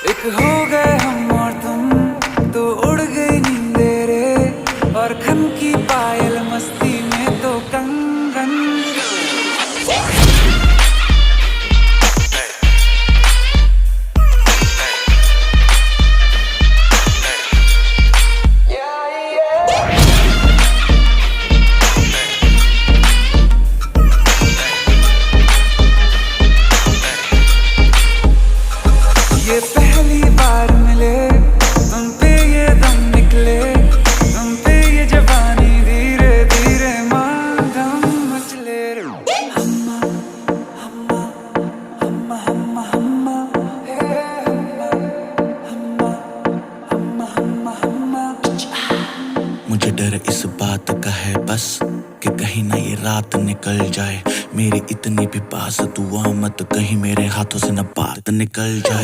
एक हो गए हम और तुम, तो उड़ गई नींदे रे, और खन की पायल मस्ती में तो कंगन। ये पहली बार मिले, तुम पे ये दम निकले, तुम पे ये जवानी धीरे धीरे माधम मचले रे। हम्मा हम्मा हम्मा हम्मा हम्मा हे हम्मा हम्मा हम्मा हम्मा हम्मा। मुझे डर इस बात का है बस कि कहीं ना ये रात निकल जाए, मेरी इतनी भी बात दुआ मत कहीं मेरे हाथों से न बात निकल जाए।